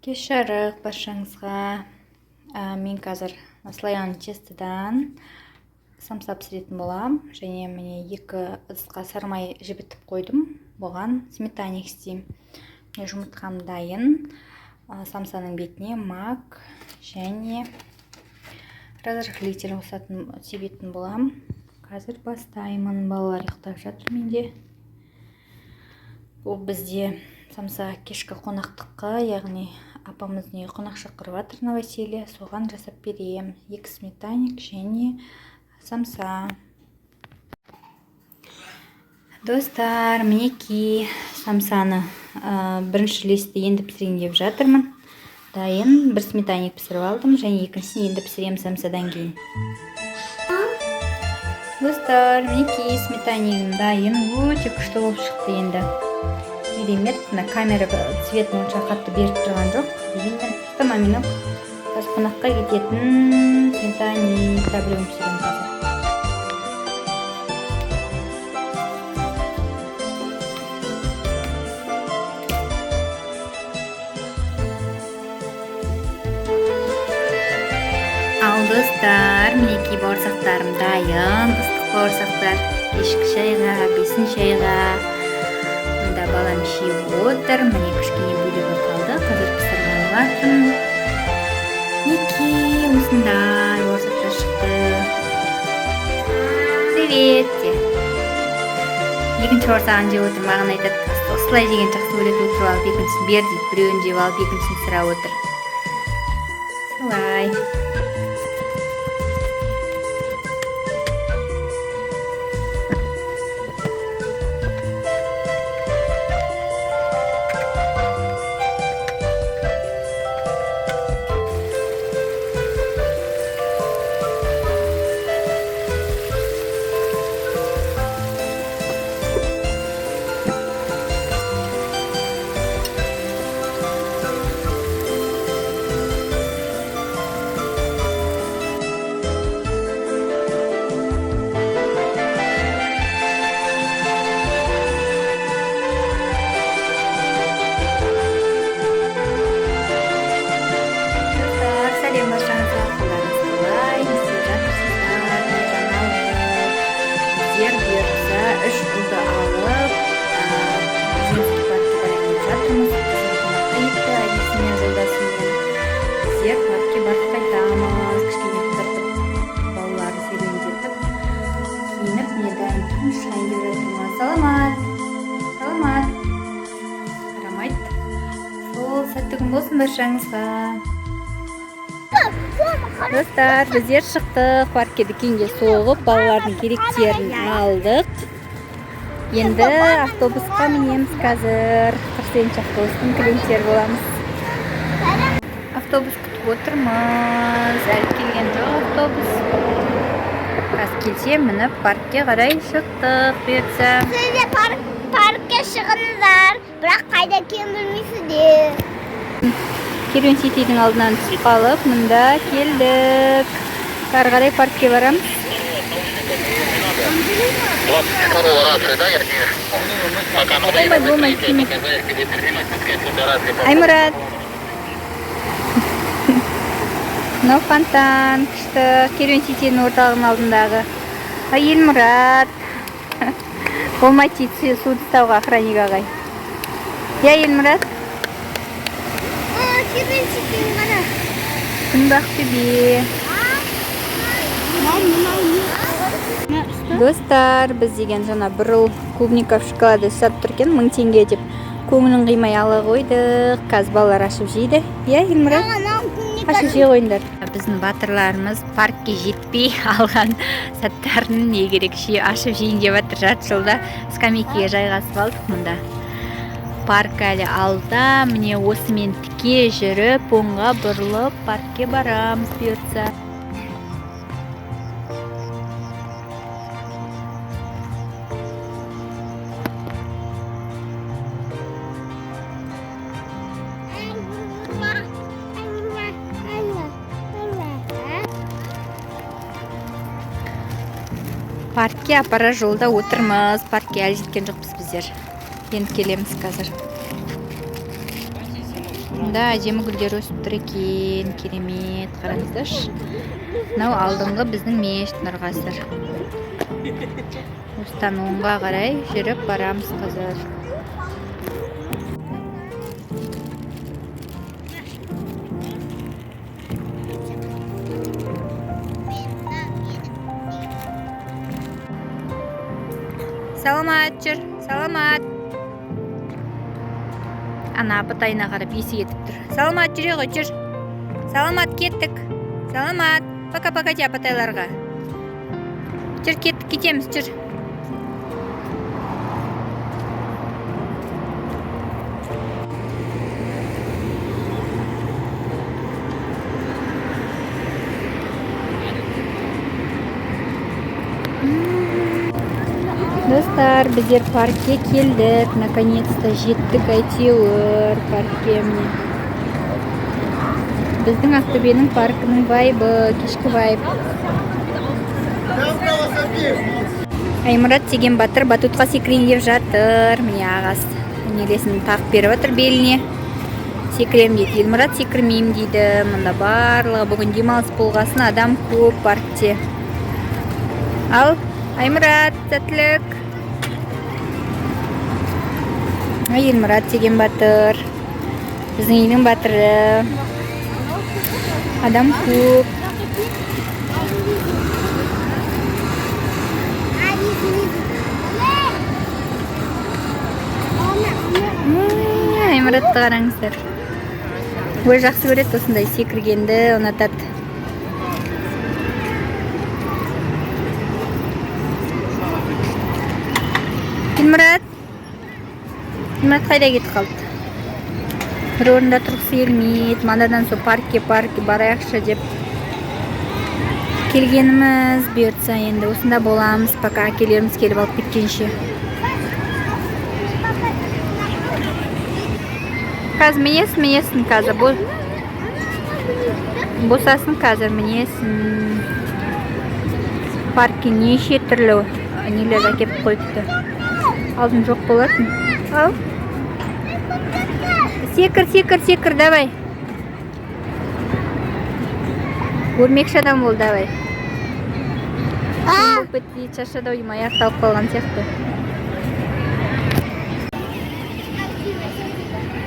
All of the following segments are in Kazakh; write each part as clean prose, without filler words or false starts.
Кеш жарық баршаңызға. Мен қазір слояный тестадан самса пісіретін болам. Және міне 2 ыдысқа сары май жібітіп қойдым. Бұған сметаник істеймін. Міне жұмыртқам дайын. Самсаның бетіне мак және разрыхлитель себетін болам. Қазір бастаймын. Балалар ұйықтап жатыр менде. Ол бізде самса кешкі қонақтыққа, яғни апамыздың қонақ шақырып жатыр новоселье, соған жасап берем. 2 сметаник және самса. Достар, мінеки самсаны бірінші лесті енді пісірейін деп жатырмын. Дайын 1 сметаник пісіріп алдым, және екіншісін енді пісірем самсадан кейін. Достар, мінеки сметанигім дайын, өте күшті болып шықты енді. Керемет, камера цветін онша қатты беріп тұрған жоқ. Дегенмен тамаминок қонаққа кететін сметаник біреуін пісірем қазір. Ал достар, мінеки бауырсақтарым дайын. Ыстық бауырсақтар кешкі шайға, бесін шайға. Мұнда балам жеп отыр. Міне кішкене бөлігі қалды. Қазір пісіріп алатын. Мінеки осындай бауырсақтар шықты. Привет. Екінші бауырсағын жеп отыр. Маған айтады, осылай жеген жақсы көреді, отырып алып екіншісін бер дейді. Біреуін жеп алып екіншісін сұрап отыр. Солай. Үш ұлды алып, Зенский паркке барайын жатырмыз. Қонаққа етті, әдесімен жолдасымен. Біздер паркке барып қайтамыз. Кішкене қыдыртып, балаларын серуендетіп, киініп, не дайын тұрмыз, шайын деп жатырмыз. Саламат! Саламат! Қарамайды. Сол сәтті күн болсын баршаңызға. Достар, біздер шықтық, паркке дүкенге соғып, балалардың керектерін алдық. Енді автобусқа мінеміз қазір. 40 автобустың клиенттері боламыз. Автобус күтіп отырмыз. Әлі келген жоқ автобус. Қазір келсе мініп паркке қарай шықтық. Бұйыртса. Сіз де паркке шығыңыздар, бірақ қайда екенін білмейсіздер. Керуен сетейдің алдынан түсіп қалып, мұнда келдік. Ары қарай паркке барамыз. Болмай, киме. Аймұрат. Мынау фонтан, күшті керуен сетейдің орталығының алдындағы. Елмұрат. Болмай тиді суды ұстауға охранник ағай. Елмұрат. Керуен сетейдің ғана. Күнбақ төбе. Достар, біз деген жаңа бір ұл клубников шоколады сатып тұр екен, 1000 теңге деп көңілін қимай ала қойдық. Қазір балалар ашып жейді. Елмұрат? Ашып жей қойыңдар. Біздің батырларымыз паркке жетпей алған сәттарын не керекше ашып жейін деп жатыр. Жарты жылда скамейкеге жайғасып алдық мұнда. Парк әлі алда, міне осымен тіке жүріп, оңға бұрылып, паркке барамыз бұйыртса. Паркке апара жолда отырмыз. Паркке әлі жеткен жоқпыз біздер. Енді келеміз қазір. Мында әдемі гүлдер өсіп тұр екен. Керемет, қараңыздаршы. Мынау алдыңғы біздің мешіт Нұрғасыр. Осыдан оңға қарай жүріп барамыз қазір. Саламат жүр, саламат. Ана апатайына қарап есі кетіп тұр. Саламат жүре ғой, жүр. Саламат, кеттік. Саламат. Пока-пока де апатайларға. Жүр, кеттік, кетеміз, жүр. Достар, біздер паркке келдік. Наконец-то жеттік әйтеуір паркке міне. Біздің Ақтөбенің паркының вайбы, кешкі вайб. Аймұрат деген батыр батутқа секірейін деп жатыр. Міне ағасы нелесін тағып беріп жатыр беліне. Секірем дейді. Елмұрат секірмеймін дейді. Мұнда барлығы бүгін демалыс болғасын, адам көп паркте. Ал Аймұрат, сәттілік. Елмұрат деген батыр. Біздің елдің батыры. Адам көп. Аймұратты қараңыздар. Ой, жақсы көреді осындай секіргенді, ұнатады. Елмұрат қайда кетіп қалды? Бір орында тұрғысы келмейді. Манадан со паркке барайықшы деп келгеніміз. Бұйыртса енді осында боламыз, пока әкелеріміз келіп алып кеткенше. Қазір мінесін қазір. Босасын қазір мінесін. Паркке неше түрлі нелер әкеп қойыпты. Алдын жоқ болатын. Ал. Секір, давай. Көрмекші адам бол, давай. Шашада ойым аяқталып қалған сияқты.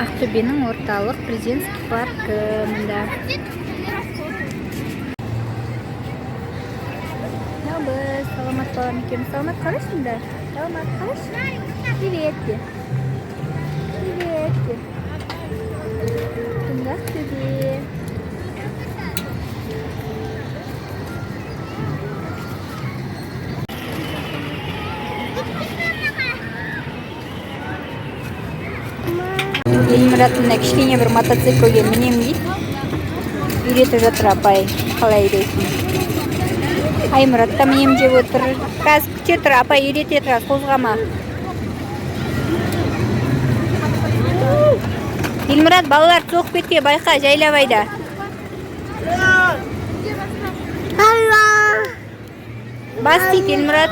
Ақтөбенің орталық Президентский паркі мұнда. Біз саламат балам екем. Саламат қарашында? Саламат қараш? Приветте. Тыңдақ төбе. Елмұратында кішкене бір мотоциклге мінем дейді. Үйретіп жатыр апай. Қалай үйретсін? Аймұратта мінем деп отыр. Қазір күте тұр, апай үйрете тұр, қозғама. Елмұрат, балалар соғып кетке, байқа, жайлабайда. Бас дейді, Елмұрат.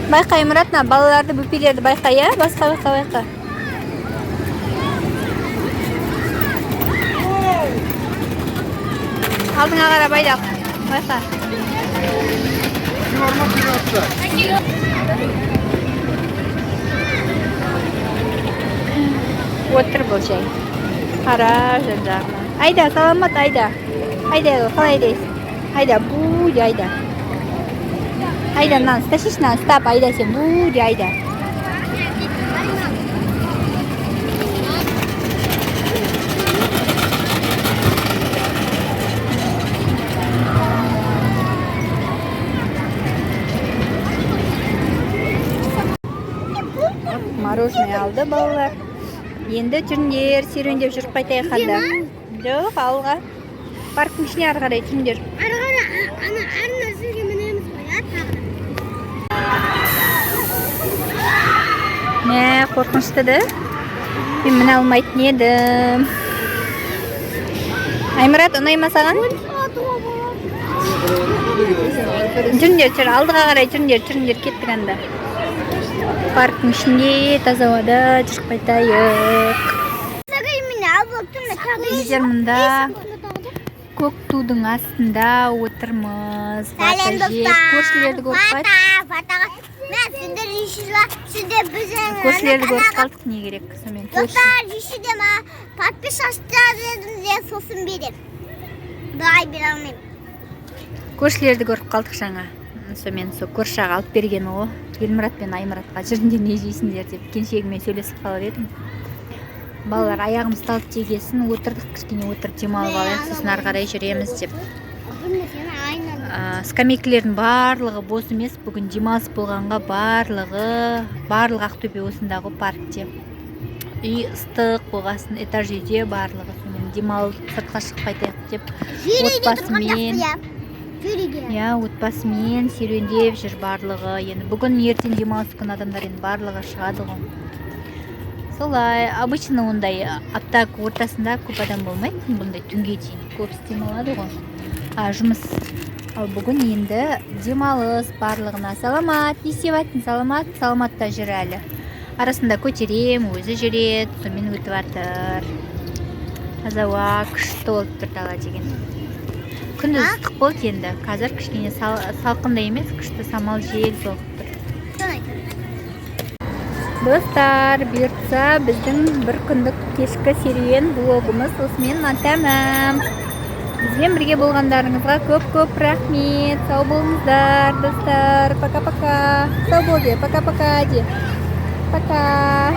Байқа, Елмұратна, балаларды бүпелерді байқа, я? Басқа байқа. Алдыңа қара байдақ. Байқа. Отыр бұл жай. Қара жан-жағына. Айда, саламат, айда. Айда, қалай айдайсың? Айда, бұй, айда. Айда, нан, сташиш, нан, стап, айда сен, бұй, айда. Мороженое алды балалар. Енді жүріндер, серуендеп жүріп қайтайық қанда. Жоқ, алға. Парктың ішіне ары қарай жүріндер. Ана нәрсеге мінеміз ғой, тағы. Мә, қорқынышты да. Мен мына алмайтын едім. Аймұрат, ұнай ма саған? Жүріңдер, алдыға қарай жүріңдер, кеттік анда. Парктың ішінде таза ауада жүріп қайтайық. Біздер мұнда көк тудың астында отырмыз. Көршілерді көріп қалдық, не керек? Достар, жүйші ма? Подписчиктер де сосын берем. Бұлай бере алмаймын. Көршілерді көріп қалдық жаңа. Сонымен көрші аға алып берген о. Елмұрат пен Аймұратқа жүріңдер не жейсіңдер деп келіншегімен сөйлесіп қалып едім. Балалар аяғымыз талып жегесін, отырдық, кішкене отырып демалып алайық, сосын ары қарай жүреміз деп. Скамейкілердің барлығы бос емес, бүгін демалыс болғанға барлығы Ақтөбе осындағы паркте. Үй ыстық болғасын, этаж үйде барлығы, сонымен демалып сыртқа шықпайтайық деп отбасымен серуендеп жүр барлығы. Енді бүгін ертең демалыс күн адамдар енді барлығы шығады ғой. Солай, обычно ондай апта ортасында көп адам болмайды, бұндай түнге дейін көп демалады ғой. Жұмыс. Ал бүгін енді демалыс барлығына. Саламат, не істеватсың? Саламатта жүр әлі. Арасында көтерем, өзі жүреді, сонымен өтіп жатыр. Таза ауа, күшті болып тұр дала деген. Күндіз ыстық болды енді. Қазір кішкене салқындай емес, күшті самал жел соғып тұр. Достар, бұйыртса біздің бір күндік кешкі серуен блогымыз осымен тәмам. Бізбен бірге болғандарыңызға көп рахмет. Сау болыңыздар, достар. Пока-пока. Сау бол де, пока-пока де. Пока.